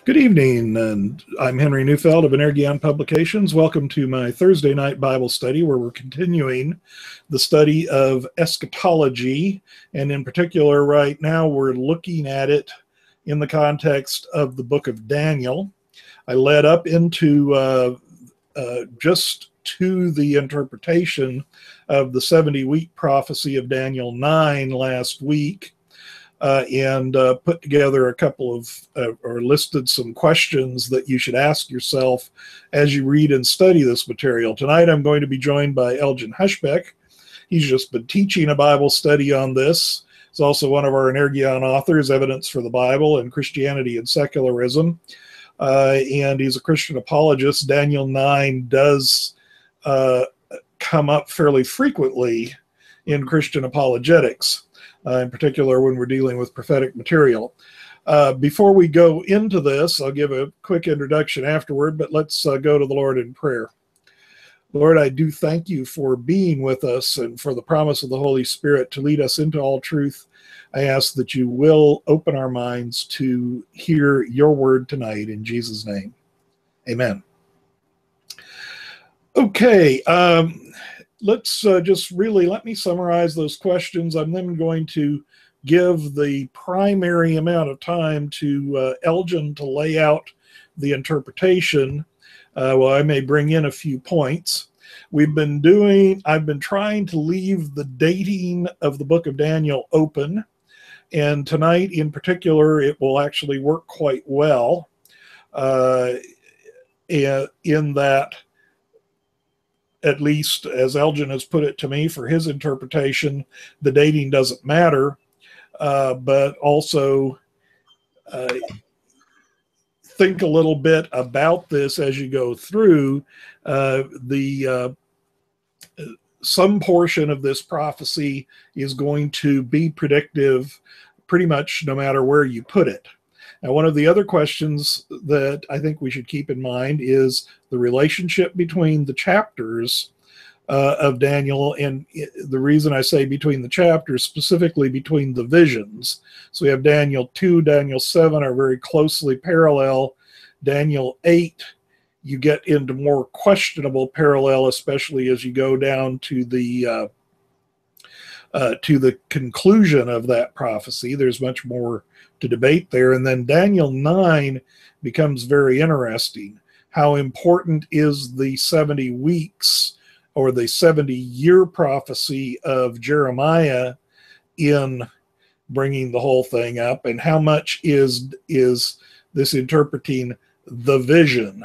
Good evening, and I'm Henry Neufeld of Elgin Publications. Welcome to my Thursday night Bible study, where we're continuing the study of eschatology, and in particular, right now, we're looking at it in the context of the book of Daniel. I led up into just to the interpretation of the 70-week prophecy of Daniel 9 last week. And put together a couple of, or listed some questions that you should ask yourself as you read and study this material. Tonight I'm going to be joined by Elgin Hushbeck. He's just been teaching a Bible study on this. He's also one of our Elgin authors, Evidence for the Bible and Christianity and Secularism. And he's a Christian apologist. Daniel 9 does come up fairly frequently in Christian apologetics. In particular when we're dealing with prophetic material. Before we go into this, I'll give a quick introduction afterward, but let's go to the Lord in prayer. Lord, I do thank you for being with us and for the promise of the Holy Spirit to lead us into all truth. I ask that you will open our minds to hear your word tonight in Jesus' name. Amen. Okay. Let's just really let me summarize those questions. I'm then going to give the primary amount of time to Elgin to lay out the interpretation. Well, I may bring in a few points. I've been trying to leave the dating of the book of Daniel open. And tonight in particular, it will actually work quite well in that, at least as Elgin has put it to me for his interpretation, the dating doesn't matter, but also think a little bit about this as you go through. Some portion of this prophecy is going to be predictive pretty much no matter where you put it. Now, one of the other questions that I think we should keep in mind is the relationship between the chapters of Daniel, and the reason I say between the chapters, specifically between the visions. So we have Daniel 2, Daniel 7 are very closely parallel. Daniel 8, you get into more questionable parallel, especially as you go down to the conclusion of that prophecy. There's much more to debate there. And then Daniel 9 becomes very interesting. How important is the 70 weeks or the 70-year prophecy of Jeremiah in bringing the whole thing up? And how much is this interpreting the vision?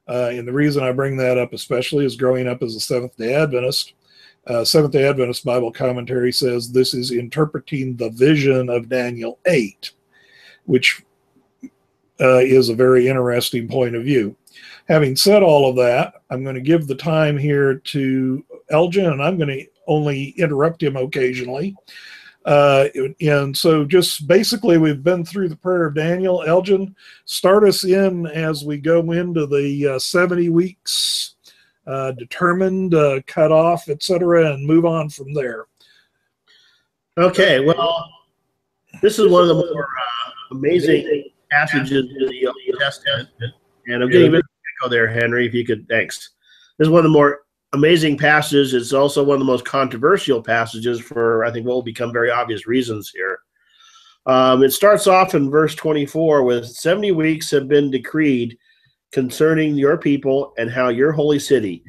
And the reason I bring that up especially is growing up as a Seventh-day Adventist. Seventh-day Adventist Bible commentary says this is interpreting the vision of Daniel 8, which is a very interesting point of view. Having said all of that, I'm going to give the time here to Elgin, and I'm going to only interrupt him occasionally. And so just basically we've been through the prayer of Daniel. Elgin, start us in as we go into the 70 weeks, determined, cut off, etc., and move on from there. Okay, well, this is one of the more amazing passages in the Old Testament, and I'm getting a bit of an echo there, Henry, if you could, thanks. This is one of the more amazing passages. It's also one of the most controversial passages for, I think, what will become very obvious reasons here. It starts off in verse 24 with 70 weeks have been decreed concerning your people and how your holy city,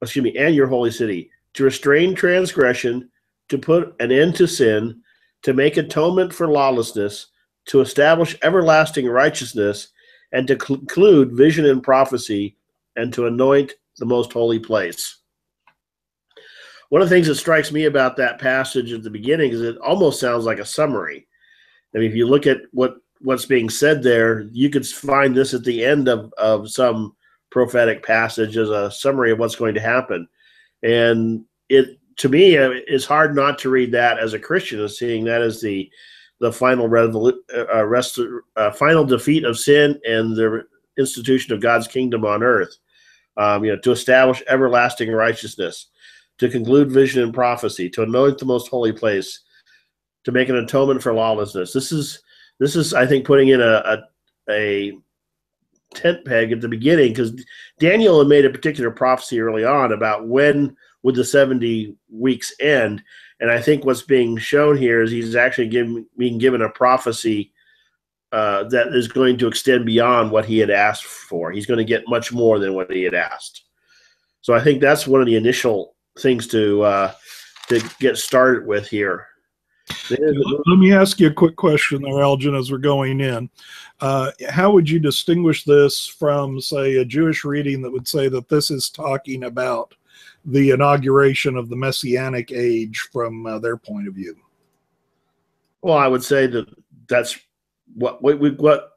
to restrain transgression, to put an end to sin, to make atonement for lawlessness, to establish everlasting righteousness, and to conclude vision and prophecy, and to anoint the most holy place. One of the things that strikes me about that passage at the beginning is it almost sounds like a summary. I mean, if you look at what's being said there, you could find this at the end of some prophetic passage as a summary of what's going to happen. And to me, it's hard not to read that as a Christian, as seeing that as the final final defeat of sin and the institution of God's kingdom on earth. To establish everlasting righteousness, to conclude vision and prophecy, to anoint the most holy place, to make an atonement for lawlessness. This is, I think, putting in a tent peg at the beginning, because Daniel had made a particular prophecy early on about when would the 70 weeks end. And I think what's being shown here is he's actually being given a prophecy that is going to extend beyond what he had asked for. He's going to get much more than what he had asked. So I think that's one of the initial things to get started with here. Let me ask you a quick question there, Elgin, as we're going in. How would you distinguish this from, say, a Jewish reading that would say that this is talking about the inauguration of the Messianic age from their point of view? Well, I would say that that's what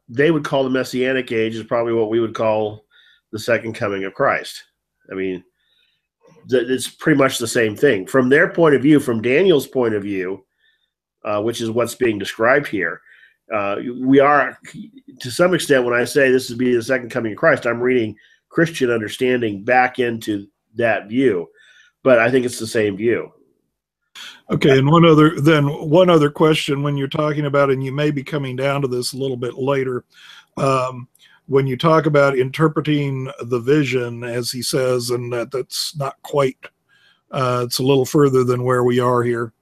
they would call the Messianic age is probably what we would call the second coming of Christ. I mean, it's pretty much the same thing. From their point of view, from Daniel's point of view, which is what's being described here, we are, to some extent, when I say this is be the second coming of Christ, I'm reading Christian understanding back into that view. But I think it's the same view. Okay, and one other question when you're talking about, and you may be coming down to this a little bit later, when you talk about interpreting the vision, as he says, and that's not quite, it's a little further than where we are here,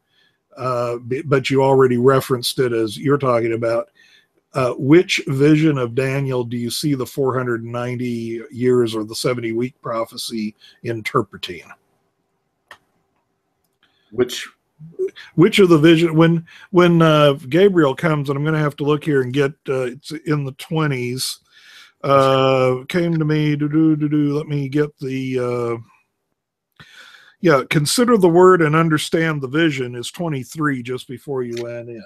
but you already referenced it as you're talking about. Which vision of Daniel do you see the 490 years or the 70-week prophecy interpreting? Which of the vision, when Gabriel comes, and I'm going to have to look here and get, it's in the 20s, came to me, let me get the, consider the word and understand the vision is 23 just before you went in.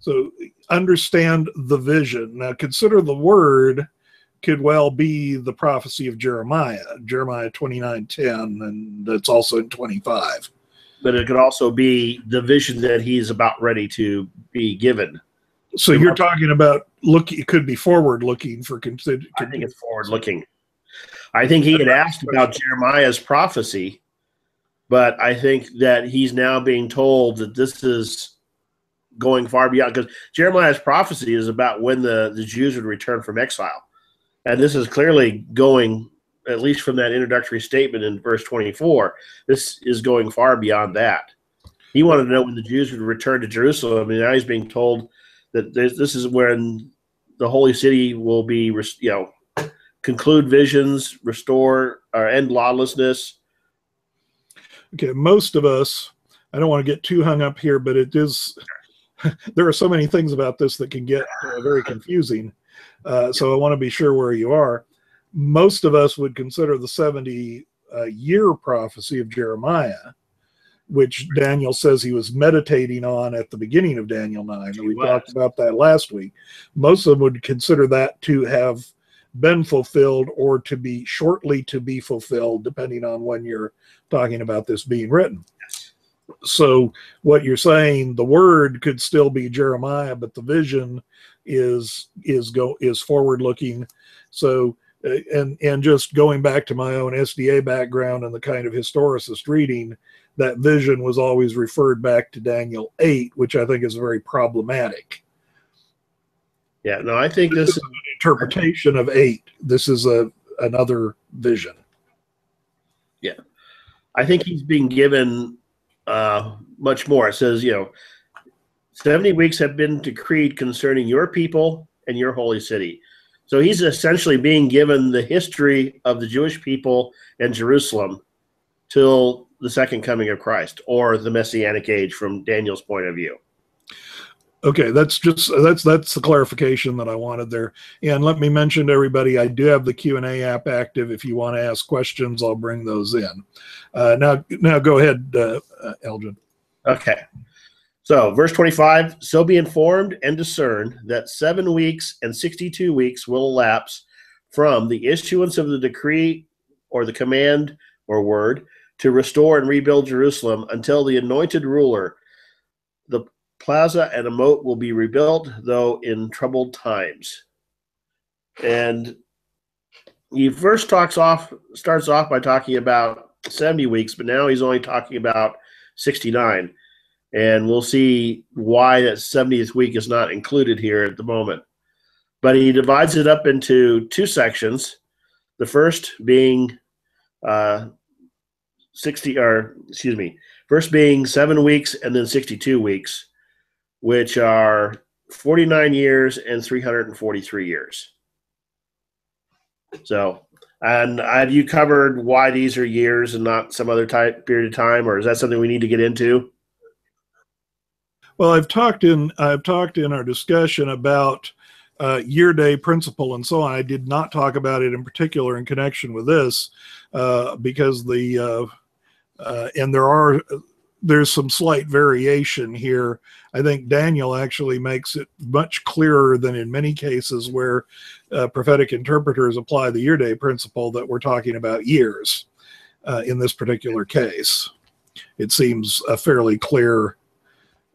So understand the vision. Now consider the word could well be the prophecy of Jeremiah 29:10, and it's also in 25. But it could also be the vision that he's about ready to be given. So you're talking about it could be forward-looking for consider. I think it's forward-looking. I think he had asked about Jeremiah's prophecy, but I think that he's now being told that this is going far beyond, because Jeremiah's prophecy is about when the Jews would return from exile. And this is clearly going, at least from that introductory statement in verse 24, this is going far beyond that. He wanted to know when the Jews would return to Jerusalem, and now he's being told that this is when the holy city will be, conclude visions, restore or end lawlessness. Okay, most of us, I don't want to get too hung up here, but it is, there are so many things about this that can get very confusing. So I want to be sure where you are. Most of us would consider the 70-year prophecy of Jeremiah, which Daniel says he was meditating on at the beginning of Daniel 9. We talked about that last week. Most of them would consider that to have been fulfilled or to be shortly to be fulfilled, depending on when you're talking about this being written. So what you're saying, the word could still be Jeremiah, but the vision is forward looking. So and just going back to my own SDA background and the kind of historicist reading, that vision was always referred back to Daniel 8, which I think is very problematic. Yeah, no, I think this is an interpretation of 8. This is another vision. Yeah, I think he's being given much more. It says, 70 weeks have been decreed concerning your people and your holy city. So he's essentially being given the history of the Jewish people and Jerusalem till the second coming of Christ, or the Messianic age from Daniel's point of view. Okay, that's the clarification that I wanted there. And let me mention to everybody, I do have the Q&A app active. If you want to ask questions, I'll bring those in. Now go ahead, Elgin. Okay. So verse 25, so be informed and discern that 7 weeks and 62 weeks will elapse from the issuance of the decree or the command or word to restore and rebuild Jerusalem until the anointed ruler, the plaza and a moat will be rebuilt, though in troubled times. And he first starts off by talking about 70 weeks, but now he's only talking about 69. And we'll see why that 70th week is not included here at the moment. But he divides it up into two sections. The first being 7 weeks and then 62 weeks, which are 49 years and 343 years. So, and have you covered why these are years and not some other period of time, or is that something we need to get into? Well, I've talked in our discussion about year-day principle and so on. I did not talk about it in particular in connection with this because there's some slight variation here. I think Daniel actually makes it much clearer than in many cases where prophetic interpreters apply the year-day principle that we're talking about years. In this particular case, it seems a fairly clear.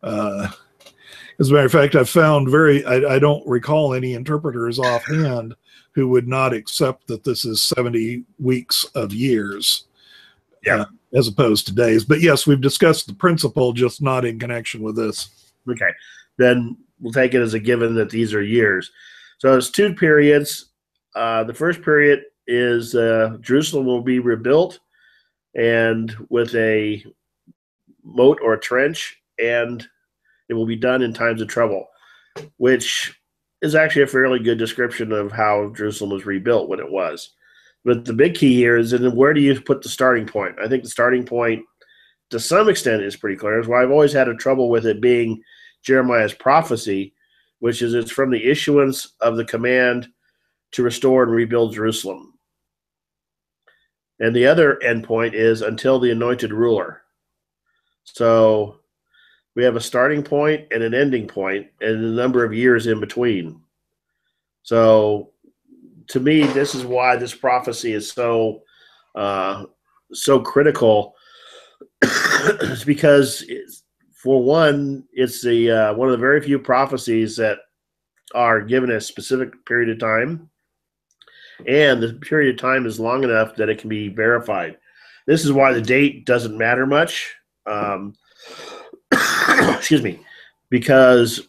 As a matter of fact, I've found I don't recall any interpreters offhand who would not accept that this is 70 weeks of years. Yeah. As opposed to days. But yes, we've discussed the principle, just not in connection with this. Okay. Then we'll take it as a given that these are years. So it's two periods. The first period is Jerusalem will be rebuilt and with a moat or a trench, and it will be done in times of trouble, which is actually a fairly good description of how Jerusalem was rebuilt when it was. But the big key here is, and where do you put the starting point? I think the starting point, to some extent, is pretty clear. That's why I've always had a trouble with it being Jeremiah's prophecy, which is it's from the issuance of the command to restore and rebuild Jerusalem. And the other endpoint is until the anointed ruler. So we have a starting point and an ending point and a number of years in between. So to me, this is why this prophecy is so critical. It's because, for one, it's the one of the very few prophecies that are given a specific period of time, and the period of time is long enough that it can be verified. This is why the date doesn't matter much. Excuse me, because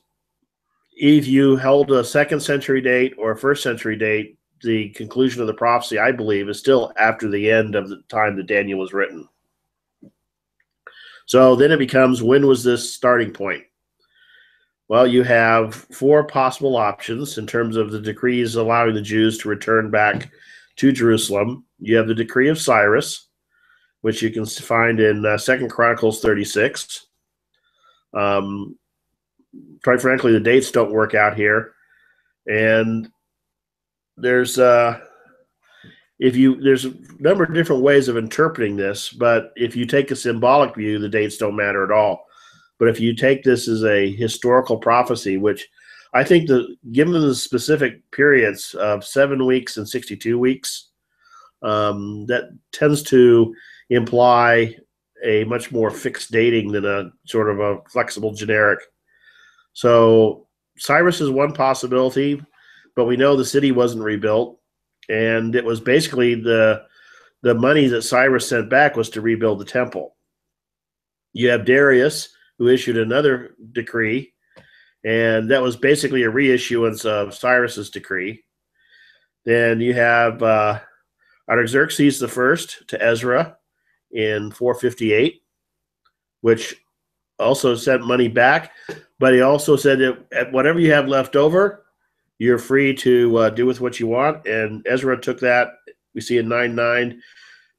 if you held a 2nd century date or a 1st century date, the conclusion of the prophecy, I believe, is still after the end of the time that Daniel was written. So then it becomes, when was this starting point? Well, you have 4 possible options in terms of the decrees allowing the Jews to return back to Jerusalem. You have the decree of Cyrus, which you can find in 2 Chronicles 36. Quite frankly, the dates don't work out here. And there's a number of different ways of interpreting this, but if you take a symbolic view, the dates don't matter at all. But if you take this as a historical prophecy, which I think given the specific periods of 7 weeks and 62 weeks, that tends to imply a much more fixed dating than a sort of a flexible generic. So Cyrus is one possibility, but we know the city wasn't rebuilt, and it was basically the money that Cyrus sent back was to rebuild the temple. You have Darius, who issued another decree, and that was basically a reissuance of Cyrus's decree. Then you have Artaxerxes I to Ezra in 458, which also sent money back, but he also said that whatever you have left over, you're free to do with what you want. And Ezra took that, we see in 9:9,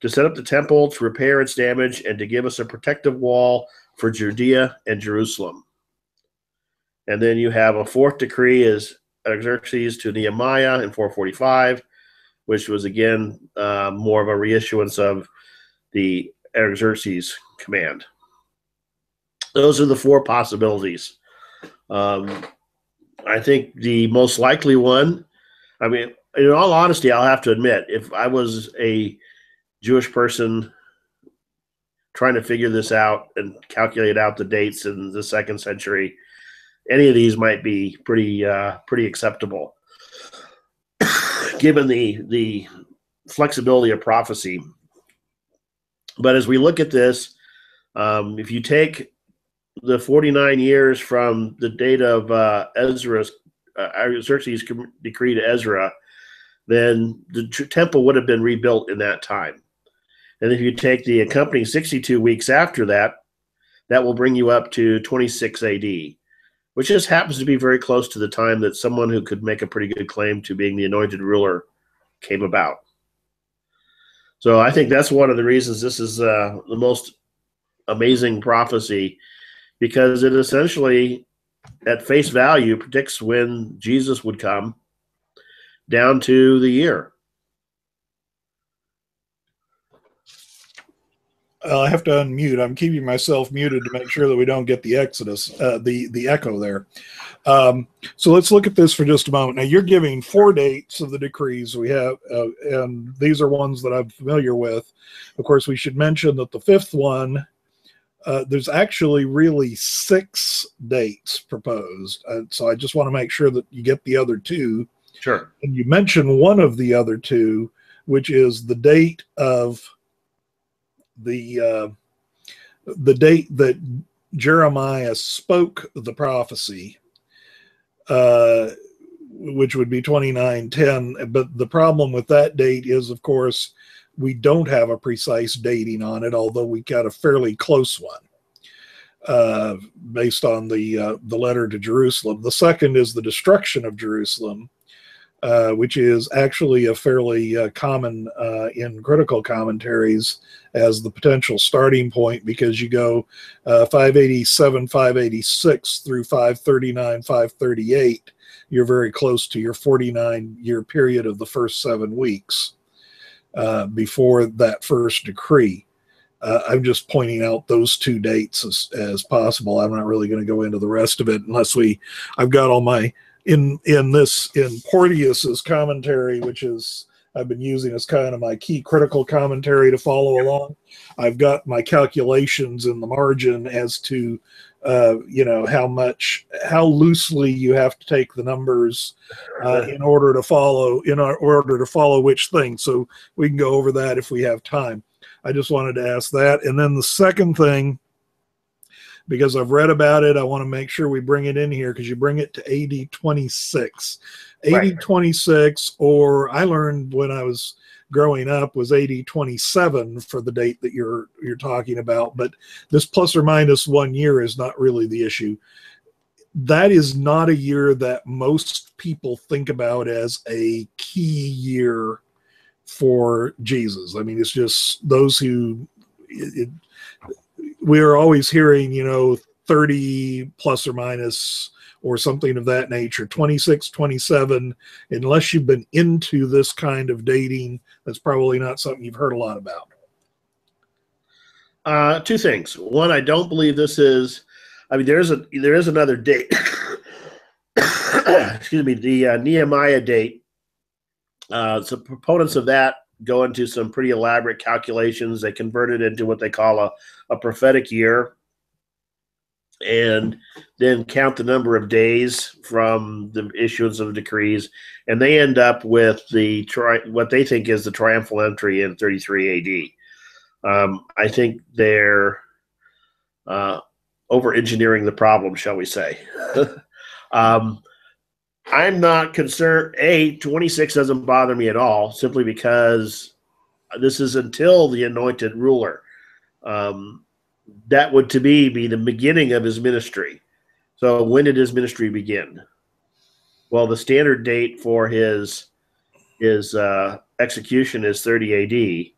to set up the temple, to repair its damage, and to give us a protective wall for Judea and Jerusalem. And then you have a 4th decree is Artaxerxes to Nehemiah in 445, which was again more of a reissuance of the Artaxerxes command. Those are the 4 possibilities. I think the most likely one, I mean, in all honesty, I'll have to admit, if I was a Jewish person trying to figure this out and calculate out the dates in the 2nd century, any of these might be pretty acceptable, given the flexibility of prophecy. But as we look at this, if you take the 49 years from the date of Ezra's Xerxes decreed Ezra, then the temple would have been rebuilt in that time. And if you take the accompanying 62 weeks after that, that will bring you up to 26 AD, which just happens to be very close to the time that someone who could make a pretty good claim to being the anointed ruler came about. So I think that's one of the reasons this is the most amazing prophecy, because it essentially, at face value, predicts when Jesus would come down to the year. I have to unmute. I'm keeping myself muted to make sure that we don't get the the echo there. So let's look at this for just a moment. Now, you're giving 4 dates of the decrees we have, and these are ones that I'm familiar with. Of course, we should mention that the 5th one, there's actually really 6 dates proposed. So I just want to make sure that you get the other 2. Sure. And you mentioned one of the other 2, which is the date of the date that Jeremiah spoke the prophecy, which would be 2910. But the problem with that date is, of course, we don't have a precise dating on it, although we got a fairly close one based on the letter to Jerusalem. The second is the destruction of Jerusalem, which is actually a fairly common in critical commentaries as the potential starting point, because you go 587, 586 through 539, 538. You're very close to your 49-year period of the first 7 weeks before that first decree. I'm just pointing out those 2 dates as possible. I'm not really going to go into the rest of it unless I've got all my in Porteous's commentary, which is I've been using as kind of my key critical commentary to follow along. I've got my calculations in the margin as to how loosely you have to take the numbers in order to follow which thing. So we can go over that if we have time. I just wanted to ask that. And then the second thing, because I've read about it, I want to make sure we bring it in here, because you bring it to AD 26. AD 26, or I learned when I was growing up, was AD 27 for the date that you're talking about. But this plus or minus 1 year is not really the issue. That is not a year that most people think about as a key year for Jesus. I mean, it's just those who we are always hearing, 30 plus or minus or something of that nature, 26, 27. Unless you've been into this kind of dating, that's probably not something you've heard a lot about. 2 things. One, I don't believe this is, there is another date. Excuse me, the Nehemiah date. So proponents of that go into some pretty elaborate calculations. They convert it into what they call a prophetic year, and then count the number of days from the issuance of decrees, and they end up with what they think is the triumphal entry in 33 AD. I think they're over-engineering the problem, shall we say. I'm not concerned. 26 doesn't bother me at all, simply because this is until the anointed ruler. That would, to me, be the beginning of his ministry. So when did his ministry begin? Well, the standard date for his execution is 30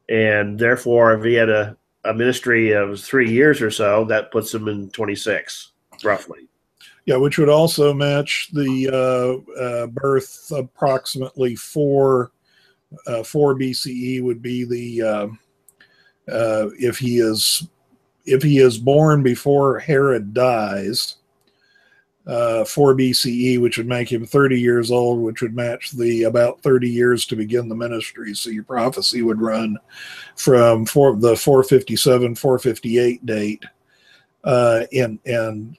AD. And therefore, if he had a ministry of 3 years or so, that puts him in 26, roughly. Yeah, which would also match the birth approximately 4 BCE would be the if he is born before Herod dies, 4 BCE, which would make him 30 years old, which would match the about 30 years to begin the ministry. So your prophecy would run from the 457, 458 date. And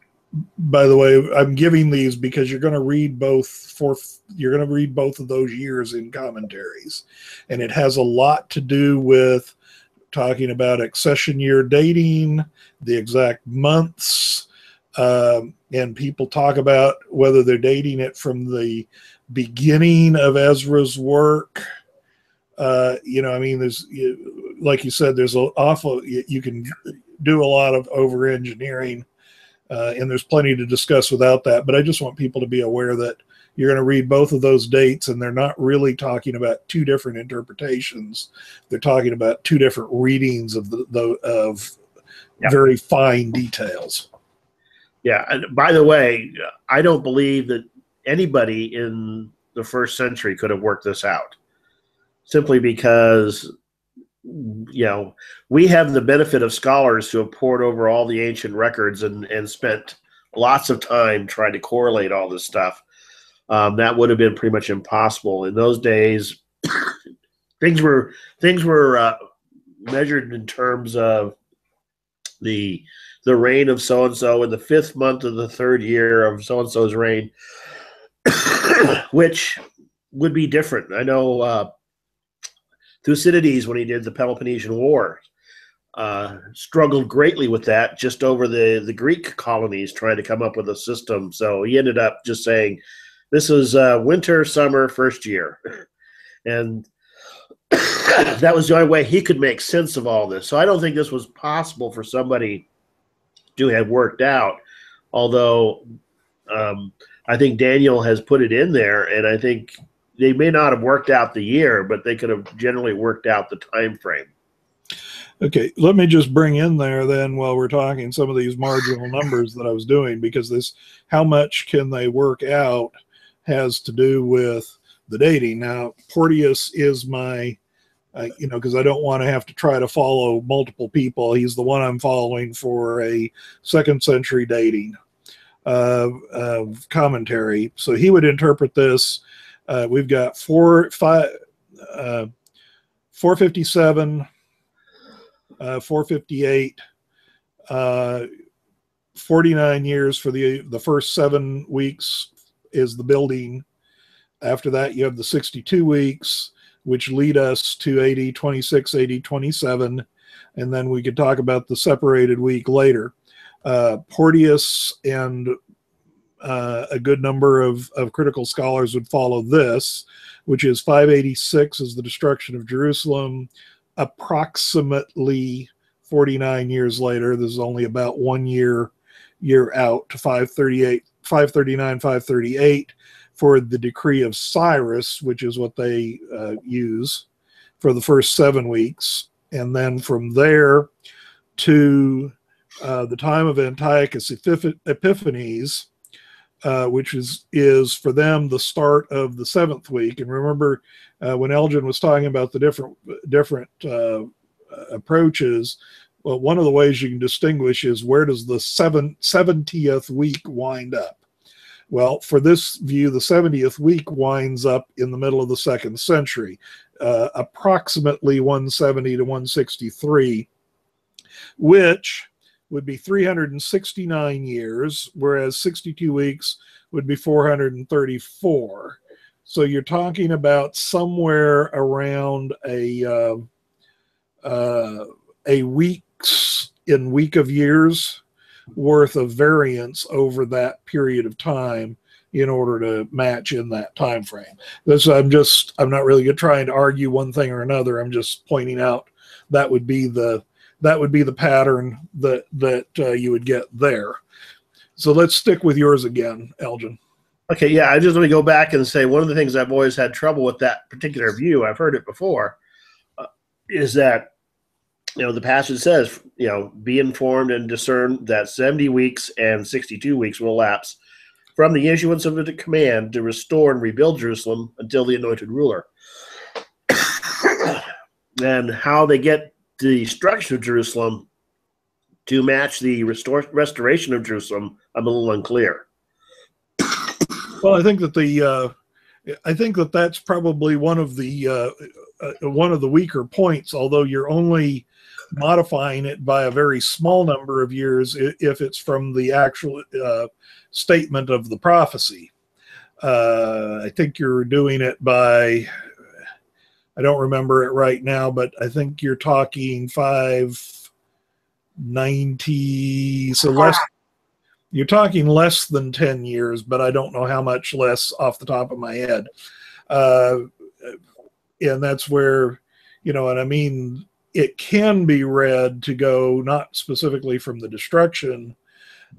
by the way, I'm giving these because you're going to read both of those years in commentaries, and it has a lot to do with talking about accession year dating, the exact months, And people talk about whether they're dating it from the beginning of Ezra's work. I mean, there's, like you said, there's an awful, you can do a lot of over engineering, and there's plenty to discuss without that. But I just want people to be aware that you're going to read both of those dates, and they're not really talking about two different interpretations. They're talking about two different readings of very fine details. Yeah. And by the way, I don't believe that anybody in the first century could have worked this out, simply because, we have the benefit of scholars who have pored over all the ancient records and spent lots of time trying to correlate all this stuff. That would have been pretty much impossible in those days. things were measured in terms of the reign of so and so in the 5th month of the 3rd year of so and so's reign, which would be different. I know Thucydides, when he did the Peloponnesian War, struggled greatly with that, just over the Greek colonies trying to come up with a system. So he ended up just saying, this is winter, summer, 1st year. And that was the only way he could make sense of all this. So I don't think this was possible for somebody to have worked out, although I think Daniel has put it in there, and I think they may not have worked out the year, but they could have generally worked out the time frame. Okay, let me just bring in there then, while we're talking, some of these marginal numbers that I was doing, because this, how much can they work out, has to do with the dating. Now, Porteous is my, because I don't want to have to try to follow multiple people. He's the one I'm following for a 2nd century dating commentary. So he would interpret this. We've got 457, 458, 49 years for the first 7 weeks is the building. After that, you have the 62 weeks, which lead us to AD 26, AD 27, and then we could talk about the separated week later. Porteous and a good number of critical scholars would follow this, which is 586 is the destruction of Jerusalem, approximately 49 years later. This is only about 1 year out to 539, 538 for the decree of Cyrus, which is what they use for the first 7 weeks. And then from there to the time of Antiochus Epiphanes, which is for them the start of the 7th week. And remember, when Elgin was talking about the different approaches, well, one of the ways you can distinguish is, where does the 70th week wind up? Well, for this view, the 70th week winds up in the middle of the 2nd century, approximately 170 to 163, which would be 369 years, whereas 62 weeks would be 434. So you're talking about somewhere around a week of years worth of variance over that period of time in order to match in that time frame. I'm not really trying to argue one thing or another. I'm just pointing out that would be the pattern that you would get there. So let's stick with yours again, Elgin. Okay, yeah, I just want to go back and say, one of the things I've always had trouble with that particular view, I've heard it before, is that, the passage says, be informed and discern that 70 weeks and 62 weeks will elapse from the issuance of the command to restore and rebuild Jerusalem until the anointed ruler. And how they get the destruction of Jerusalem to match the restoration of Jerusalem, I'm a little unclear. Well, I think that that's probably one of the weaker points, although you're only modifying it by a very small number of years if it's from the actual statement of the prophecy. I think you're doing it by, I don't remember it right now, but I think you're talking 590, so You're talking less than 10 years, but I don't know how much less off the top of my head. And that's where, and I mean, it can be read to go not specifically from the destruction,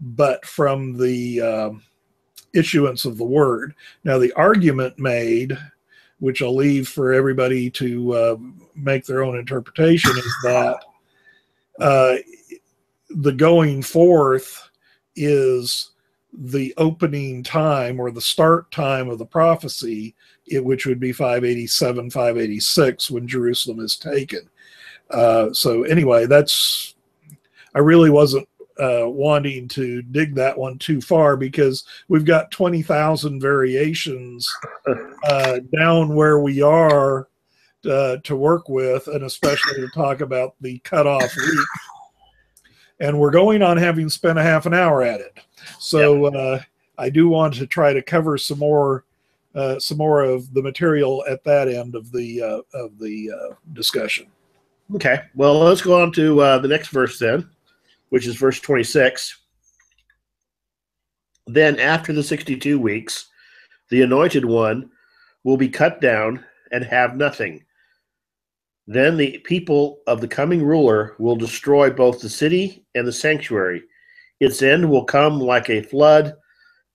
but from the issuance of the word. Now, the argument made, which I'll leave for everybody to make their own interpretation, is that the going forth is the opening time or the start time of the prophecy, which would be 587, 586 when Jerusalem is taken. So anyway, I really wasn't wanting to dig that one too far, because we've got 20,000 variations down where we are to work with, and especially to talk about the cutoff week. And we're going on having spent a half an hour at it. So I do want to try to cover some more of the material at that end of the discussion. Okay. Well, let's go on to the next verse then, which is verse 26. Then after the 62 weeks, the anointed one will be cut down and have nothing. Then the people of the coming ruler will destroy both the city and the sanctuary. Its end will come like a flood,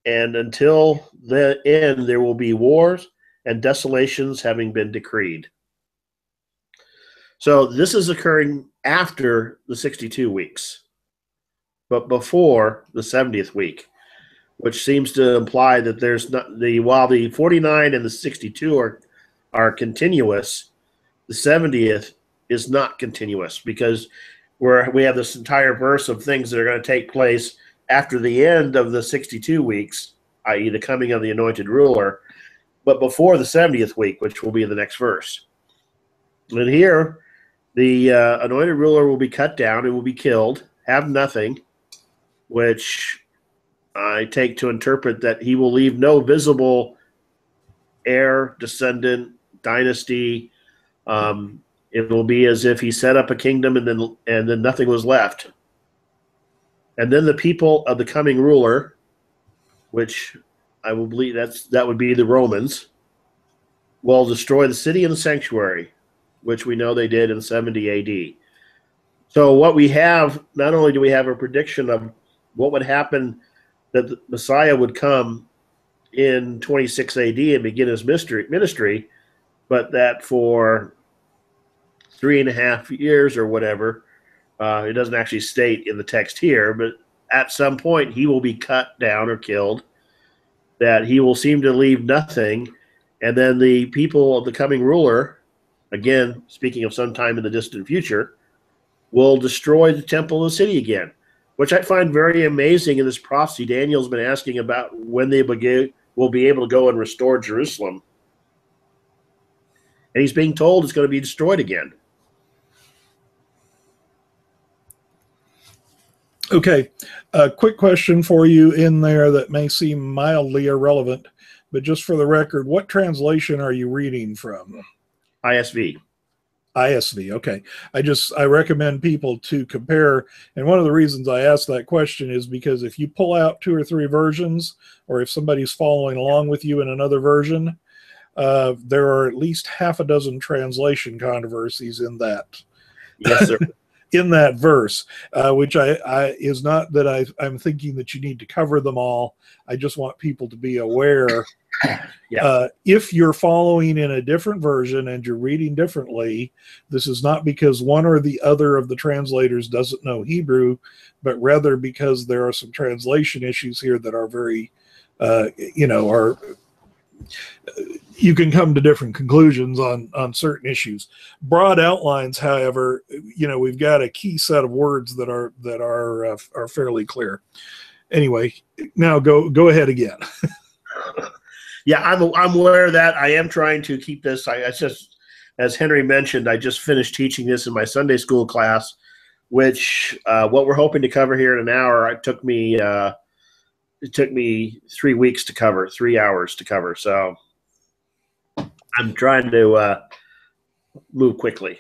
and until the end there will be wars and desolations having been decreed. So this is occurring after the 62 weeks, but before the 70th week, which seems to imply that there's not while the 49 and the 62 are continuous, the 70th is not continuous, because we have this entire verse of things that are going to take place after the end of the 62 weeks, i.e. the coming of the anointed ruler, but before the 70th week, which will be the next verse. And here, the anointed ruler will be cut down and will be killed, have nothing, which I take to interpret that he will leave no visible heir, descendant, dynasty. It will be as if he set up a kingdom and then nothing was left. And then the people of the coming ruler, which I will believe that would be the Romans, will destroy the city and the sanctuary, which we know they did in 70 AD. So what we have, not only do we have a prediction of what would happen, that the Messiah would come in 26 AD and begin his ministry, but that for 3.5 years or whatever, it doesn't actually state in the text here, but at some point he will be cut down or killed, that he will seem to leave nothing, and then the people of the coming ruler, again, speaking of sometime in the distant future, will destroy the temple of the city again, which I find very amazing in this prophecy. Daniel's been asking about when they will be able to go and restore Jerusalem. And he's being told it's going to be destroyed again. Okay, a quick question for you in there that may seem mildly irrelevant, but just for the record, what translation are you reading from? ISV. ISV, okay. I recommend people to compare, and one of the reasons I ask that question is because if you pull out 2 or 3 versions, or if somebody's following along with you in another version, there are at least half a dozen translation controversies in that. Yes, sir. In that verse, which I is not that I'm thinking that you need to cover them all. I just want people to be aware. Yeah. If you're following in a different version and you're reading differently, this is not because one or the other of the translators doesn't know Hebrew, but rather because there are some translation issues here that are very, you can come to different conclusions on certain issues. Broad outlines, however, we've got a key set of words that are fairly clear. Anyway, now go ahead again. Yeah, I'm aware of that. I am trying to keep this. I just, as Henry mentioned, I just finished teaching this in my Sunday school class, which what we're hoping to cover here in an hour, it took me 3 weeks to cover, 3 hours to cover. So I'm trying to move quickly.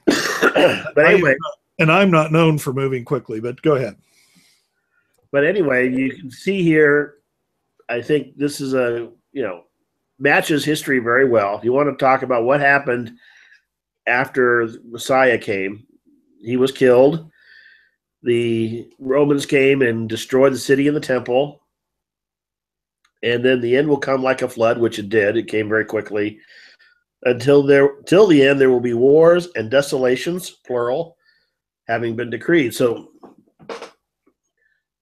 But anyway, I'm not known for moving quickly, but go ahead. But anyway, you can see here, I think this is matches history very well. If you want to talk about what happened after Messiah came, he was killed. The Romans came and destroyed the city and the temple. And then the end will come like a flood, which it did. It came very quickly. Till the end, there will be wars and desolations, plural, having been decreed. So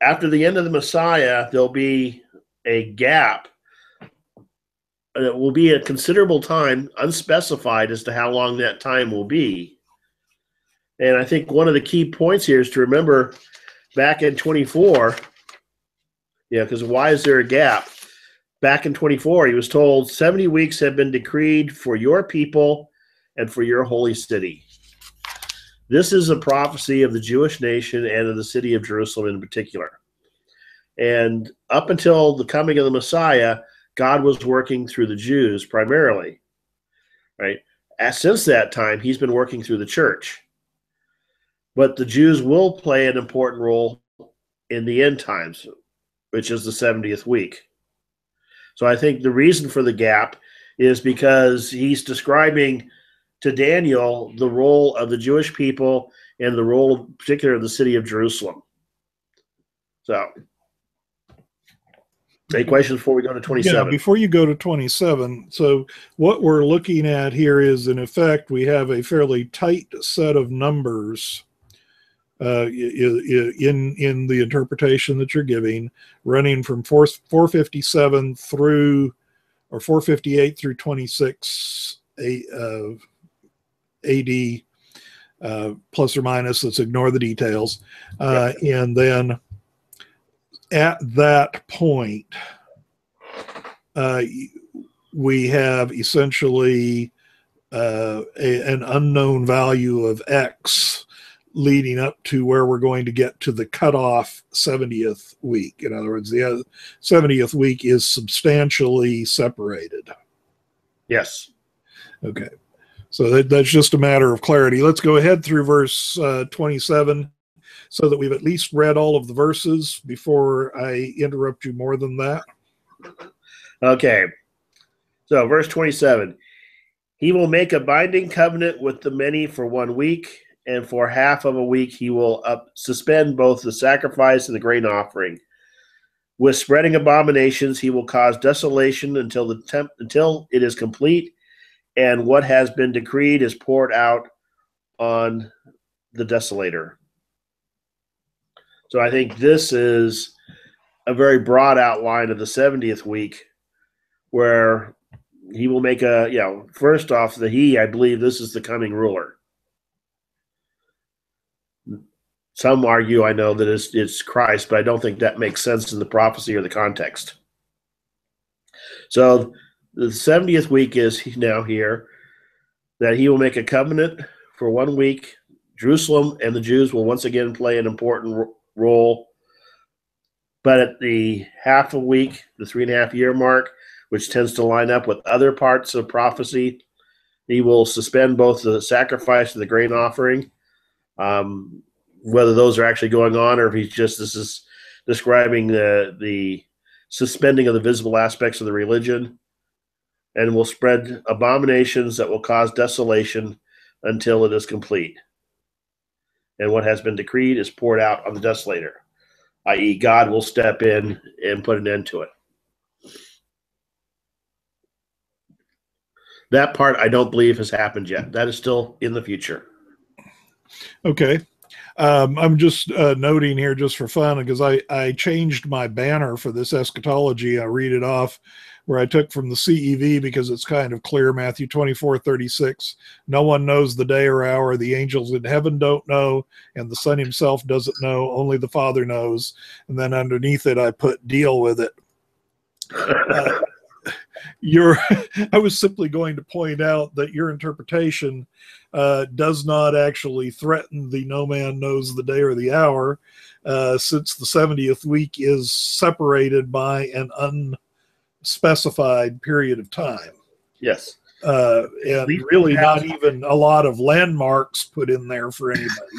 after the end of the Messiah, there'll be a gap. It will be a considerable time, unspecified as to how long that time will be. And I think one of the key points here is to remember back in 24, because why is there a gap? Back in 24, he was told 70 weeks have been decreed for your people and for your holy city. This is a prophecy of the Jewish nation and of the city of Jerusalem in particular. And up until the coming of the Messiah, God was working through the Jews primarily, right? Since that time, he's been working through the church. But the Jews will play an important role in the end times, which is the 70th week. So I think the reason for the gap is because he's describing to Daniel the role of the Jewish people and the role, in particular, of the city of Jerusalem. So, any questions before we go to 27? Yeah, before you go to 27, so what we're looking at here is, in effect, we have a fairly tight set of numbers in the interpretation that you're giving, running from 457 through, or 458 through 26 AD, plus or minus. Let's ignore the details. And then at that point, we have essentially an unknown value of X leading up to where we're going to get to the cutoff 70th week. In other words, the 70th week is substantially separated. Yes. Okay. So that's just a matter of clarity. Let's go ahead through verse 27 so that we've at least read all of the verses before I interrupt you more than that. Okay. So verse 27, he will make a binding covenant with the many for 1 week, and for half of a week he will suspend both the sacrifice and the grain offering. With spreading abominations he will cause desolation until it is complete, and what has been decreed is poured out on the desolator. So I think this is a very broad outline of the 70th week, where he will make first off, I believe this is the coming ruler. Some argue, I know, that it's Christ, but I don't think that makes sense in the prophecy or the context. So the 70th week is now here, that he will make a covenant for 1 week. Jerusalem and the Jews will once again play an important role. But at the half a week, the 3.5-year mark, which tends to line up with other parts of prophecy, he will suspend both the sacrifice and the grain offering. Whether those are actually going on, or if this is describing the suspending of the visible aspects of the religion, and will spread abominations that will cause desolation until it is complete. And what has been decreed is poured out on the desolator, i.e. God will step in and put an end to it. That part I don't believe has happened yet. That is still in the future. Okay. I'm just noting here just for fun, because I changed my banner for this eschatology. I read it off where I took from the CEV because it's kind of clear. Matthew 24:36. No one knows the day or hour. The angels in heaven don't know, and the Son himself doesn't know. Only the Father knows. And then underneath it, I put deal with it. I was simply going to point out that your interpretation does not actually threaten the no man knows the day or the hour, since the 70th week is separated by an unspecified period of time. Yes. And really not even a lot of landmarks put in there for anybody.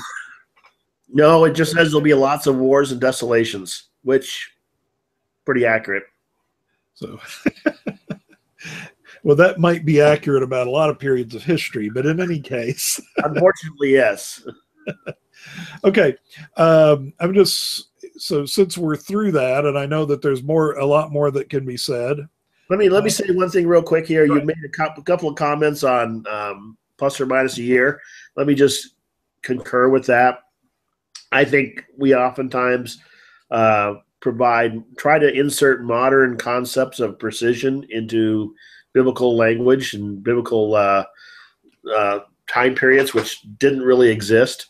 No, it just says there'll be lots of wars and desolations. which pretty accurate. So, well, that might be accurate about a lot of periods of history, but in any case. Unfortunately, yes. Okay. So since we're through that, and I know that there's a lot more that can be said. Let me say one thing real quick here. Right. You made a couple of comments on plus or minus a year. Let me just concur with that. I think we oftentimes try to insert modern concepts of precision into biblical language and biblical time periods, which didn't really exist.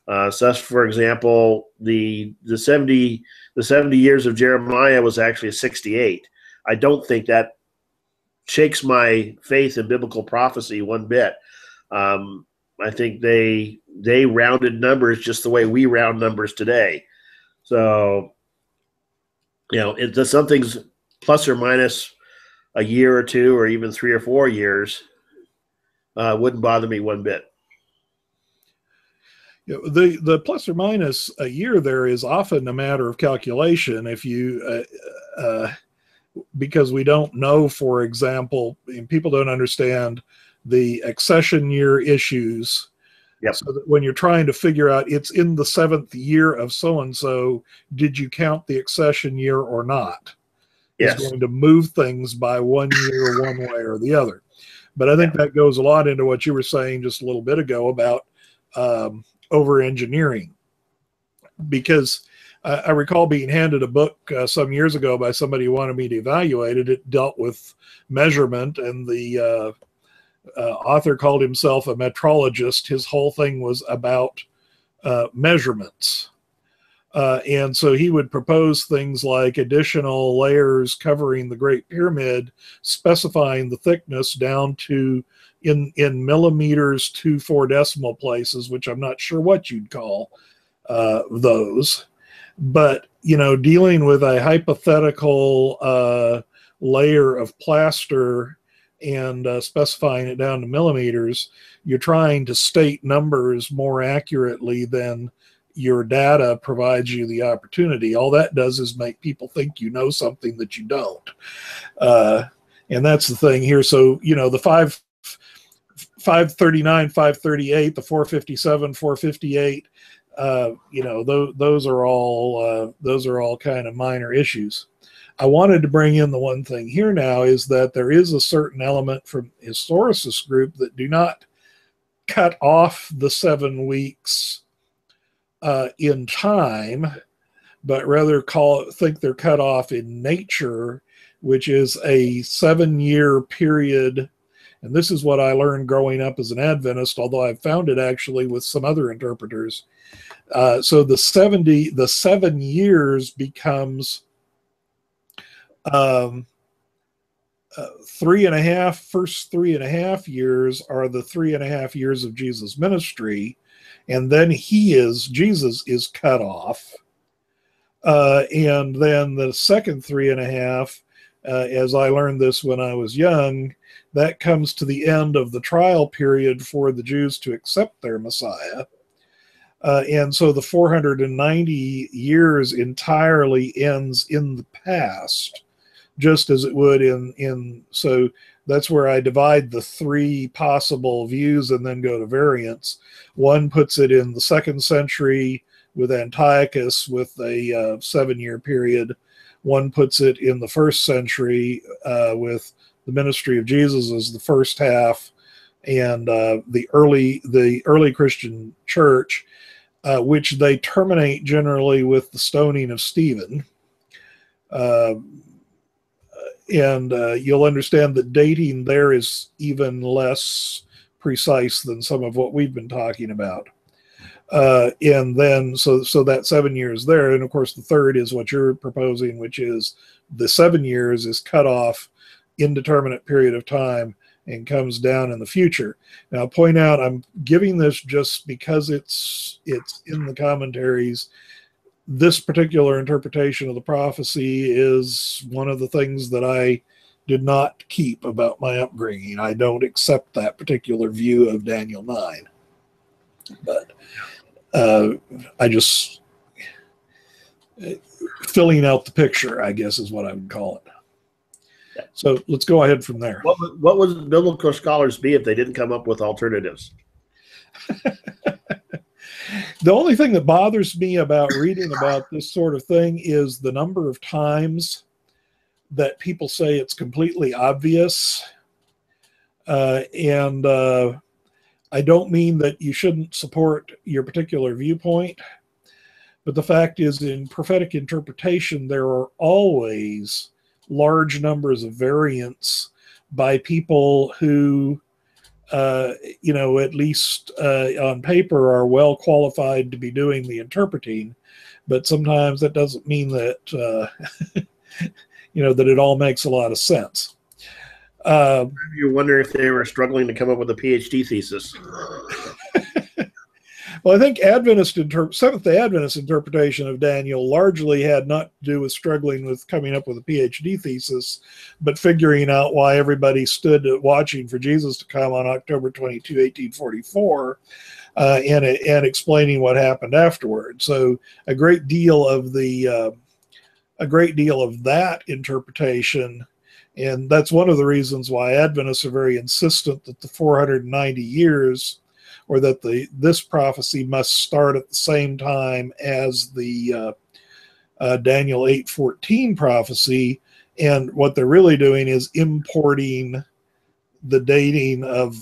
So that's, for example, the 70 years of Jeremiah was actually a 68. I don't think that shakes my faith in biblical prophecy one bit. I think they rounded numbers just the way we round numbers today. So, if something's plus or minus a year or two, or even 3 or 4 years, wouldn't bother me one bit. The plus or minus a year there is often a matter of calculation. If you because we don't know, for example, and people don't understand the accession year issues. Yep. So that when you're trying to figure out it's in the 7th year of so-and-so, did you count the accession year or not? Yes. Is going to move things by 1 year, one way or the other. But I think that goes a lot into what you were saying just a little bit ago about over-engineering. Because I recall being handed a book some years ago by somebody who wanted me to evaluate it. It dealt with measurement, and the author called himself a metrologist. His whole thing was about measurements. And so he would propose things like additional layers covering the Great Pyramid, specifying the thickness down to in millimeters to 4 decimal places, which I'm not sure what you'd call those. But, dealing with a hypothetical layer of plaster and specifying it down to millimeters, you're trying to state numbers more accurately than your data provides you the opportunity. All that does is make people think you know something that you don't. And that's the thing here. So, the 539, 538, the 457, 458, those are all kind of minor issues. I wanted to bring in the one thing here now is that there is a certain element from historicist group that do not cut off the 7 weeks in time, but rather think they're cut off in nature, which is a 7-year period. And this is what I learned growing up as an Adventist, although I've found it actually with some other interpreters. So the 7 years becomes 3.5. First 3.5 years are the 3.5 years of Jesus' ministry, and then Jesus is cut off, and then the second 3.5, as I learned this when I was young, that comes to the end of the trial period for the Jews to accept their Messiah. And so the 490 years entirely ends in the past, just as it would so that's where I divide the 3 possible views and then go to variants. One puts it in the 2nd century with Antiochus with a 7-year period. One puts it in the 1st century with the ministry of Jesus as the first half, and the early Christian church, which they terminate generally with the stoning of Stephen. And you'll understand that dating there is even less precise than some of what we've been talking about. And then, so that 7 years there, and of course the third is what you're proposing, which is the 7 years is cut off indeterminate period of time and comes down in the future. Now, I'll point out, I'm giving this just because it's in the commentaries. This particular interpretation of the prophecy is one of the things that I did not keep about my upbringing. I don't accept that particular view of Daniel 9. But filling out the picture, I guess is what I would call it. So let's go ahead from there. What would biblical scholars be if they didn't come up with alternatives? The only thing that bothers me about reading about this sort of thing is the number of times that people say it's completely obvious. And I don't mean that you shouldn't support your particular viewpoint, but the fact is, in prophetic interpretation, there are always large numbers of variants by people who, at least on paper, are well qualified to be doing the interpreting. But sometimes that doesn't mean that, that it all makes a lot of sense. You wonder if they were struggling to come up with a PhD thesis. Well, I think Seventh-day Adventist interpretation of Daniel largely had not to do with struggling with coming up with a PhD thesis, but figuring out why everybody stood watching for Jesus to come on October 22, 1844, and explaining what happened afterward. So a great deal of that interpretation, and that's one of the reasons why Adventists are very insistent that the 490 years, or that this prophecy must start at the same time as the Daniel 8:14 prophecy. And what they're really doing is importing the dating of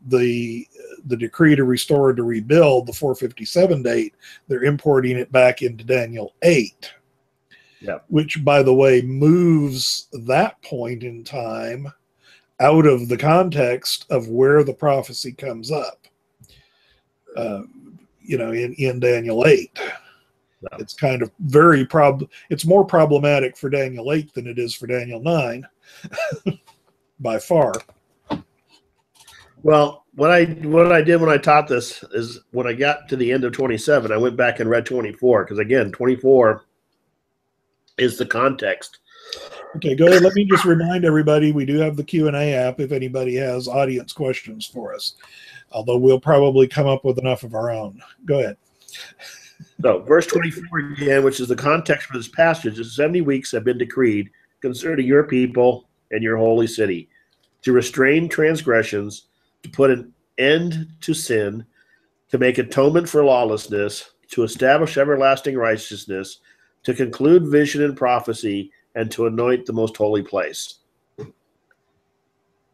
the decree to restore and to rebuild, the 457 date. They're importing it back into Daniel 8. Yeah. Which, by the way, moves that point in time out of the context of where the prophecy comes up. In Daniel 8. Yeah. It's kind of it's more problematic for Daniel 8 than it is for Daniel 9, by far. Well, what I did when I taught this is when I got to the end of 27, I went back and read 24, because again, 24 is the context. Okay, go ahead. Let me just remind everybody, we do have the Q&A app if anybody has audience questions for us, although we'll probably come up with enough of our own. Go ahead. So, verse 24 again, which is the context for this passage, is 70 weeks have been decreed concerning your people and your holy city, to restrain transgressions, to put an end to sin, to make atonement for lawlessness, to establish everlasting righteousness, to conclude vision and prophecy, and to anoint the most holy place.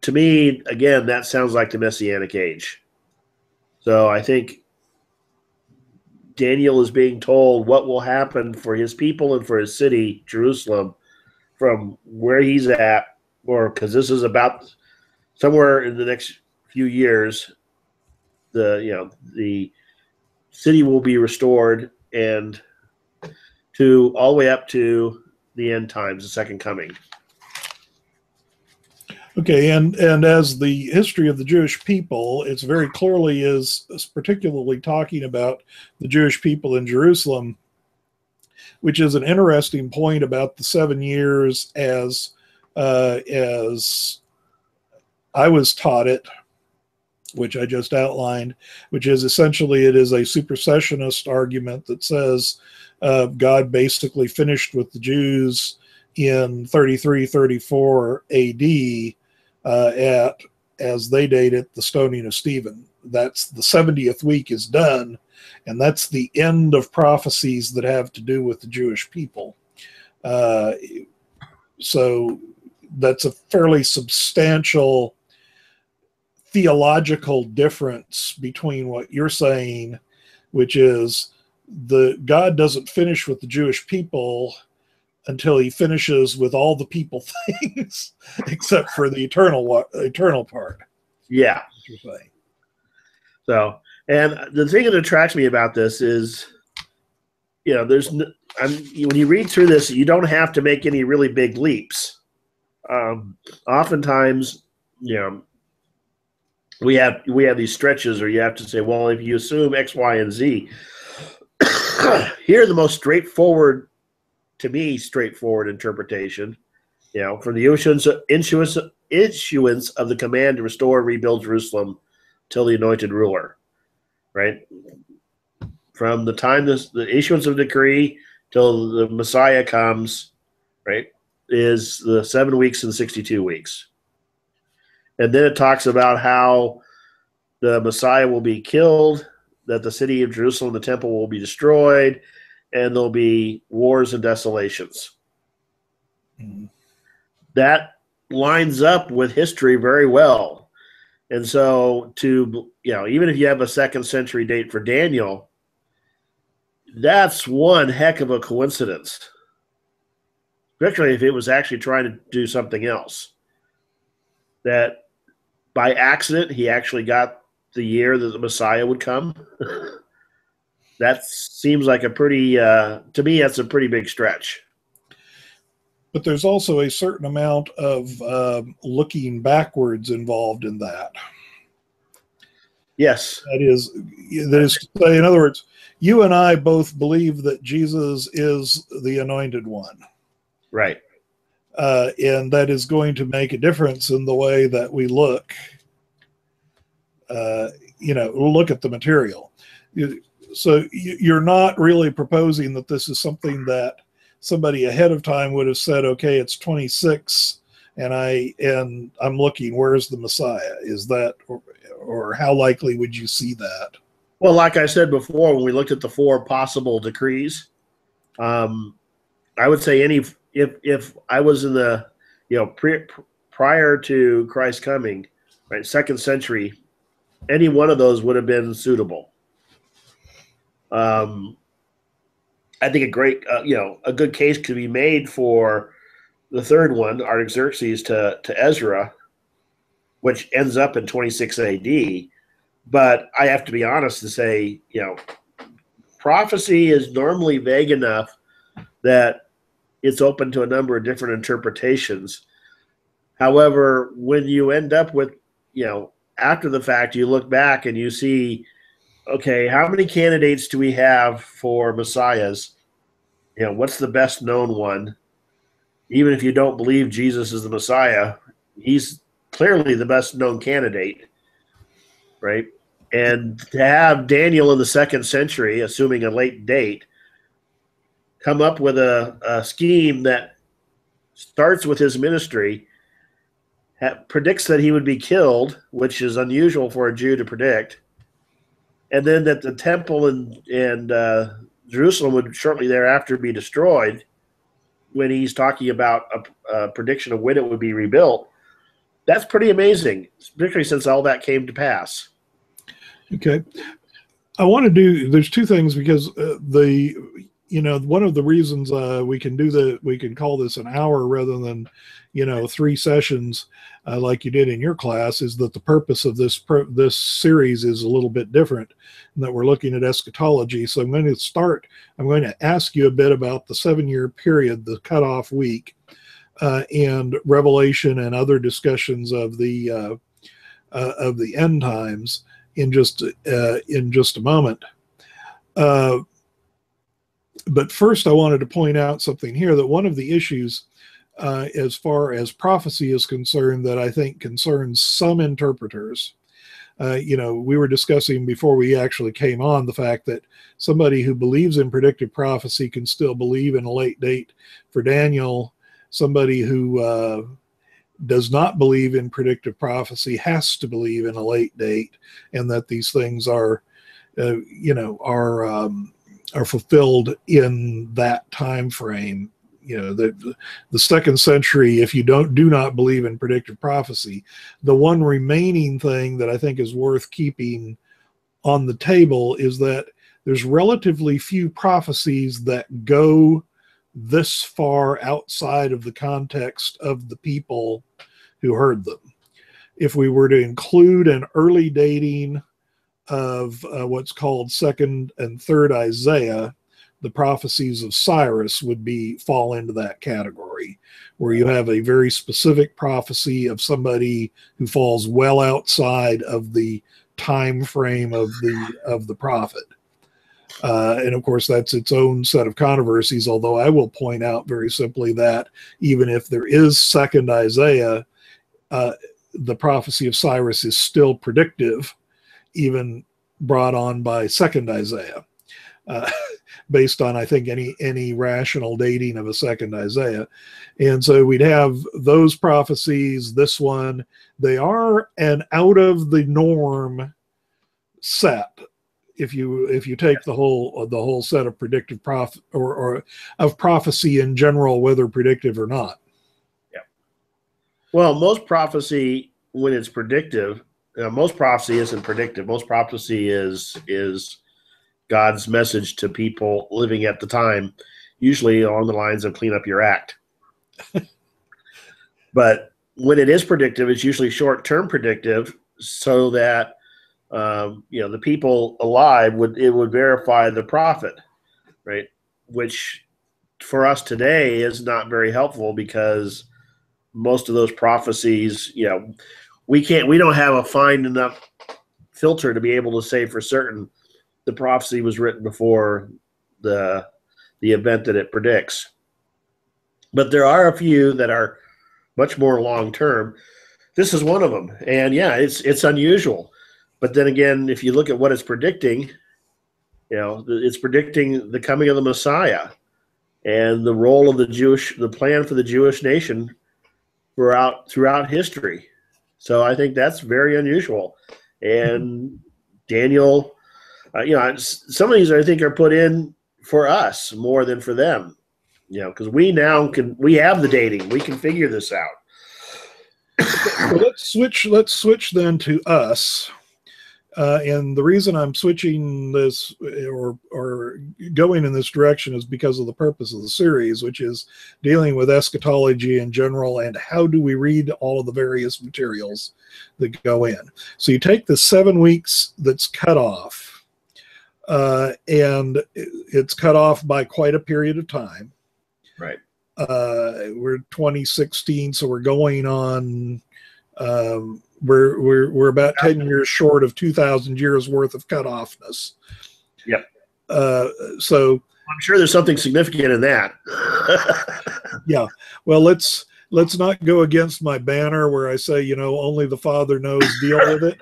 To me, again, that sounds like the Messianic age. So I think Daniel is being told what will happen for his people and for his city, Jerusalem, from where he's at, or because this is about somewhere in the next few years, the city will be restored, and to all the way up to the end times, the second coming. Okay, and as the history of the Jewish people, it's very clearly is particularly talking about the Jewish people in Jerusalem, which is an interesting point about the 7 years as I was taught it, which I just outlined, which is essentially it is a supersessionist argument that says God basically finished with the Jews in 33-34 AD as they date it, the stoning of Stephen. That's the 70th week is done, and that's the end of prophecies that have to do with the Jewish people. So that's a fairly substantial theological difference between what you're saying, which is God doesn't finish with the Jewish people until he finishes with all the people things, except for the eternal part. Yeah. So, and the thing that attracts me about this is, when you read through this, you don't have to make any really big leaps. Oftentimes, we have these stretches, or you have to say, well, if you assume X, Y, and Z, here the most straightforward interpretation, from the issuance of the command to restore and rebuild Jerusalem till the anointed ruler, right? From the time the issuance of the decree till the Messiah comes, right, is the 7 weeks and 62 weeks. And then it talks about how the Messiah will be killed, that the city of Jerusalem, the temple, will be destroyed, and there'll be wars and desolations. Mm-hmm. That lines up with history very well. And so even if you have a 2nd century date for Daniel, that's one heck of a coincidence, especially if it was actually trying to do something else. That by accident, he actually got the year that the Messiah would come. That seems like a pretty, to me, that's a pretty big stretch. But there's also a certain amount of looking backwards involved in that. Yes. That is to say, in other words, you and I both believe that Jesus is the anointed one. Right. And that is going to make a difference in the way that we look, look at the material. So you're not really proposing that this is something that somebody ahead of time would have said, okay, it's 26 and I'm looking, where's the Messiah? Is that, or how likely would you see that? Well, like I said before, when we looked at the 4 possible decrees, I would say if I was in the, prior to Christ coming, right, 2nd century, any one of those would have been suitable. I think a good case could be made for the 3rd one, Artaxerxes to Ezra, which ends up in 26 AD. But I have to be honest to say, prophecy is normally vague enough that it's open to a number of different interpretations. However, when you end up with, after the fact, you look back and you see, okay, how many candidates do we have for messiahs? What's the best known one? Even if you don't believe Jesus is the Messiah, he's clearly the best known candidate, right? And to have Daniel in the 2nd century, assuming a late date, come up with a scheme that starts with his ministry, predicts that he would be killed, which is unusual for a Jew to predict, and then that the temple and Jerusalem would shortly thereafter be destroyed, when he's talking about a prediction of when it would be rebuilt. That's pretty amazing, particularly since all that came to pass. Okay. There's 2 things, because one of the reasons we can call this an hour rather than 3 sessions like you did in your class, is that the purpose of this series is a little bit different, and that we're looking at eschatology. So I'm going to ask you a bit about the 7-year period, the cutoff week, and Revelation and other discussions of the end times in just a moment. But first, I wanted to point out something here, that one of the issues as far as prophecy is concerned that I think concerns some interpreters. We were discussing before we actually came on the fact that somebody who believes in predictive prophecy can still believe in a late date for Daniel. Somebody who does not believe in predictive prophecy has to believe in a late date, and that these things are fulfilled in that time frame. The 2nd century, if you do not believe in predictive prophecy, the one remaining thing that I think is worth keeping on the table is that there's relatively few prophecies that go this far outside of the context of the people who heard them. If we were to include an early dating of what's called 2nd and 3rd Isaiah, the prophecies of Cyrus would fall into that category, where you have a very specific prophecy of somebody who falls well outside of the time frame of the prophet. And of course, that's its own set of controversies, although I will point out very simply that even if there is 2nd Isaiah, the prophecy of Cyrus is still predictive, even brought on by 2nd Isaiah. based on, I think, any rational dating of a second Isaiah. And so we'd have those prophecies, this one. They are an out of the norm set. If you take the whole set of predictive or of prophecy in general, whether predictive or not. Yeah. Well, most prophecy, when it's predictive, most prophecy isn't predictive. Most prophecy is God's message to people living at the time, usually along the lines of clean up your act. But when it is predictive, it's usually short-term predictive, so that the people alive would verify the prophet, right? Which for us today is not very helpful, because most of those prophecies, we don't have a fine enough filter to be able to say for certain the prophecy was written before the event that it predicts. But there are a few that are much more long term. This is one of them, and it's unusual. But then again, if you look at what it's predicting, it's predicting the coming of the Messiah and the role of the plan for the Jewish nation throughout history. So I think that's very unusual. And Daniel, some of these I think are put in for us more than for them, because we have the dating, we can figure this out. So let's switch then to us. And the reason I'm switching this or going in this direction is because of the purpose of the series, which is dealing with eschatology in general and how do we read all of the various materials that go in. So you take the 7 weeks that's cut off, and it's cut off by quite a period of time. Right. We're 2016, so we're going on. We're about 10 years short of 2,000 years worth of cutoffness. Yep. So I'm sure there's something significant in that. Yeah. Well, let's not go against my banner where I say, only the Father knows, deal with it.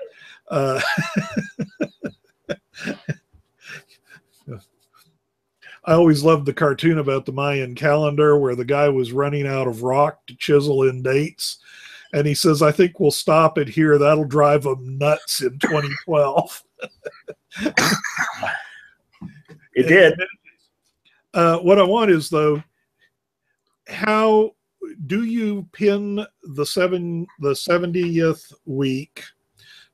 I always loved the cartoon about the Mayan calendar where the guy was running out of rock to chisel in dates. And he says, I think we'll stop it here. That'll drive them nuts in 2012. It did. What I want is, though, how do you pin the 70th week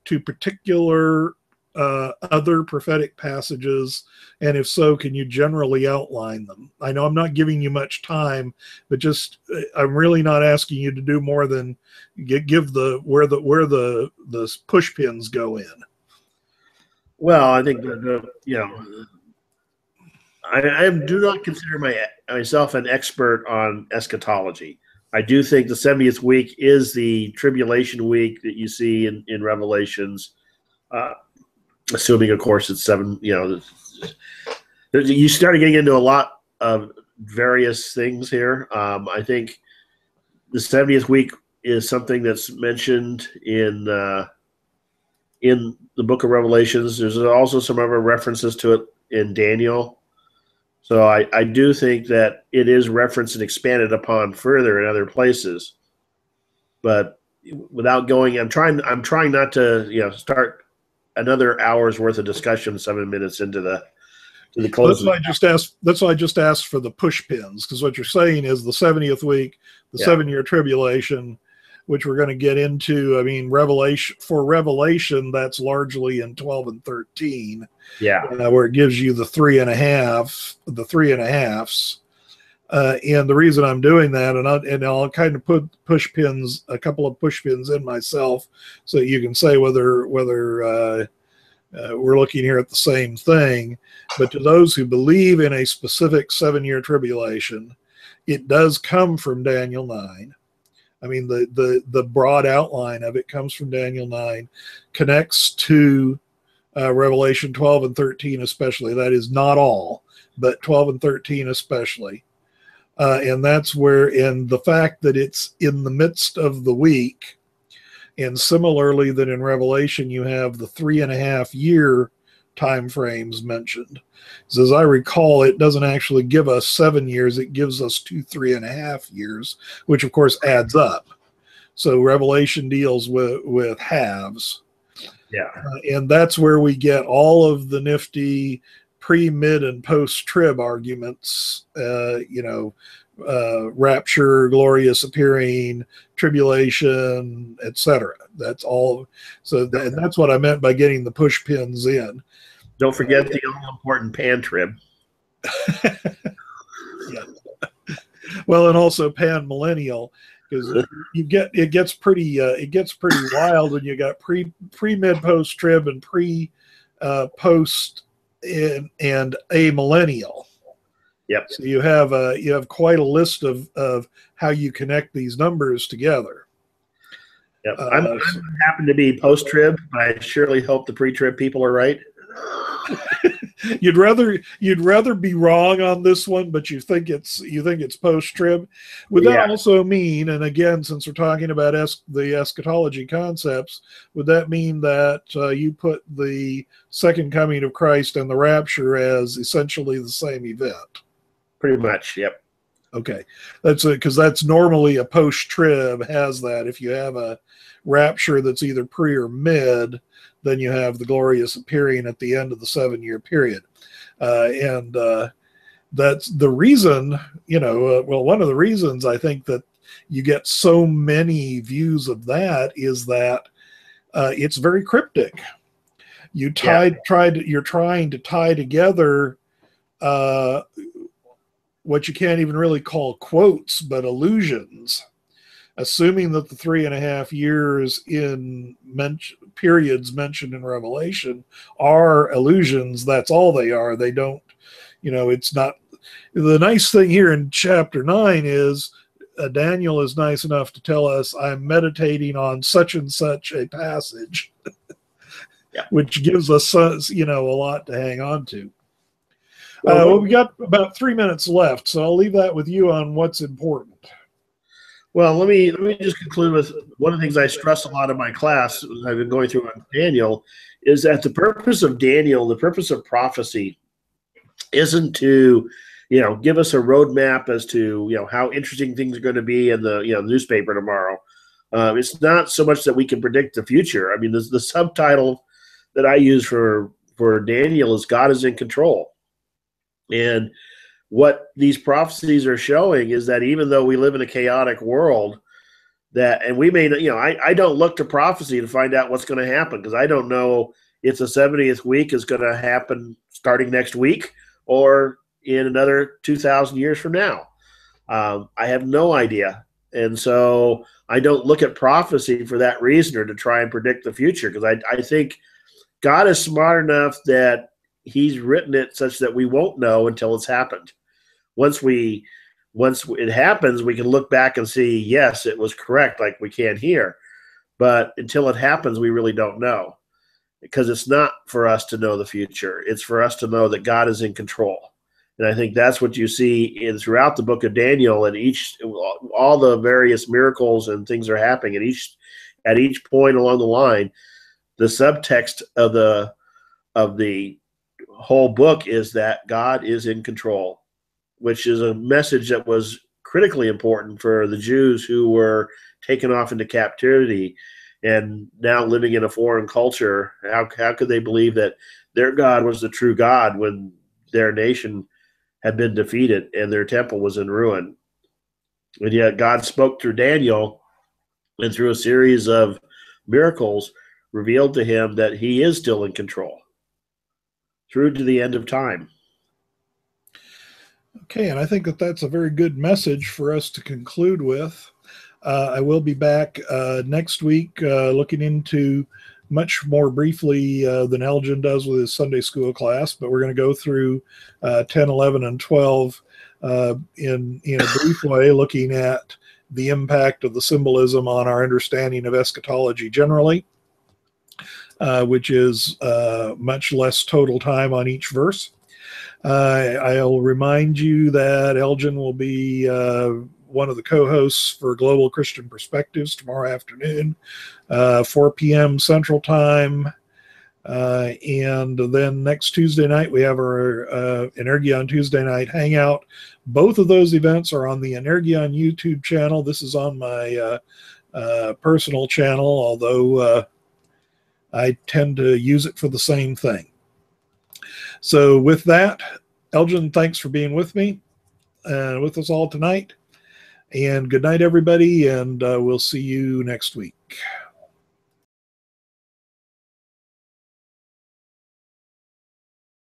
to particular other prophetic passages? And if so, can you generally outline them? I know I'm not giving you much time, but just I'm really not asking you to do more than give where the push pins go in. Well, I think I do not consider myself an expert on eschatology. I do think the 70th week is the tribulation week that you see in Revelations, assuming, of course, it's 7. You started getting into a lot of various things here. I think the 70th week is something that's mentioned in the book of Revelations. There's also some other references to it in Daniel. So I do think that it is referenced and expanded upon further in other places. But without going, I'm trying not to start another hour's worth of discussion 7 minutes into the close. That's why I just asked for the push pins, because what you're saying is the 70th week, the 7-year tribulation, which we're going to get into. I mean, Revelation, that's largely in 12 and 13. Yeah. Where it gives you the 3.5, the 3.5s. And the reason I'm doing that, and I'll kind of put a couple of push pins in myself, so you can say whether we're looking here at the same thing. But to those who believe in a specific 7-year tribulation, it does come from Daniel 9. I mean, the broad outline of it comes from Daniel 9, connects to Revelation 12 and 13 especially. That is not all, but 12 and 13 especially. And that's where, in the fact that it's in the midst of the week, and similarly that in Revelation you have the 3.5 year time frames mentioned. So as I recall, it doesn't actually give us 7 years, it gives us 3.5 years, which of course adds up. So Revelation deals with halves. Yeah. And that's where we get all of the nifty pre, mid, and post-trib arguments, rapture, glorious appearing, tribulation, etc. That's all. So that's what I meant by getting the push pins in. Don't forget the all-important pan trib. Yeah. Well, and also pan millennial, because it gets pretty wild when you got pre, mid, post trib and post and a millennial. Yep. So you have quite a list of how you connect these numbers together. Yep. I happen to be post trib, but I surely hope the pre trib people are right. You'd rather be wrong on this one, but you think it's post-trib. Would that also mean, and again, since we're talking about the eschatology concepts, would that mean that you put the second coming of Christ and the rapture as essentially the same event? Pretty much, yep. Okay, that's because that's normally a post-trib has that. If you have a rapture that's either pre or mid, then you have the glorious appearing at the end of the 7-year period. And that's the reason, one of the reasons I think that you get so many views of that is that it's very cryptic. You're trying to tie together what you can't even really call quotes, but allusions. Assuming that the 3.5 years in periods mentioned in Revelation are illusions, that's all they are. They don't, it's not. The nice thing here in chapter 9 is Daniel is nice enough to tell us, I'm meditating on such and such a passage, which gives us, a lot to hang on to. Well, we got about 3 minutes left, so I'll leave that with you on what's important. Well, let me just conclude with one of the things I stress a lot in my class I've been going through on Daniel is that the purpose of Daniel, the purpose of prophecy, isn't to, give us a roadmap as to, how interesting things are going to be in the, newspaper tomorrow. It's not so much that we can predict the future. I mean, the subtitle that I use for Daniel is God is in control. And what these prophecies are showing is that even though we live in a chaotic world, and we may, I don't look to prophecy to find out what's going to happen, because I don't know if the 70th week is going to happen starting next week or in another 2,000 years from now. I have no idea. And so I don't look at prophecy for that reason or to try and predict the future, because I think God is smart enough that he's written it such that we won't know until it's happened. Once it happens, we can look back and see, yes, it was correct, like we can here. But until it happens, we really don't know, because it's not for us to know the future. It's for us to know that God is in control. And I think that's what you see throughout the book of Daniel, and all the various miracles and things are happening. And at each point along the line, the subtext of the whole book is that God is in control, which is a message that was critically important for the Jews who were taken off into captivity and now living in a foreign culture. How could they believe that their God was the true God when their nation had been defeated and their temple was in ruin? And yet God spoke through Daniel, and through a series of miracles revealed to him that he is still in control through to the end of time. Okay, and I think that that's a very good message for us to conclude with. I will be back next week looking into much more briefly than Elgin does with his Sunday school class, but we're going to go through 10, 11, and 12 in a brief way, looking at the impact of the symbolism on our understanding of eschatology generally, which is much less total time on each verse. I'll remind you that Elgin will be one of the co-hosts for Global Christian Perspectives tomorrow afternoon, 4 p.m. Central Time, And then next Tuesday night, we have our Energion Tuesday night hangout. Both of those events are on the Energion YouTube channel. This is on my personal channel, although I tend to use it for the same thing. So with that, Elgin, thanks for being with me, with us all tonight. And good night, everybody, and we'll see you next week.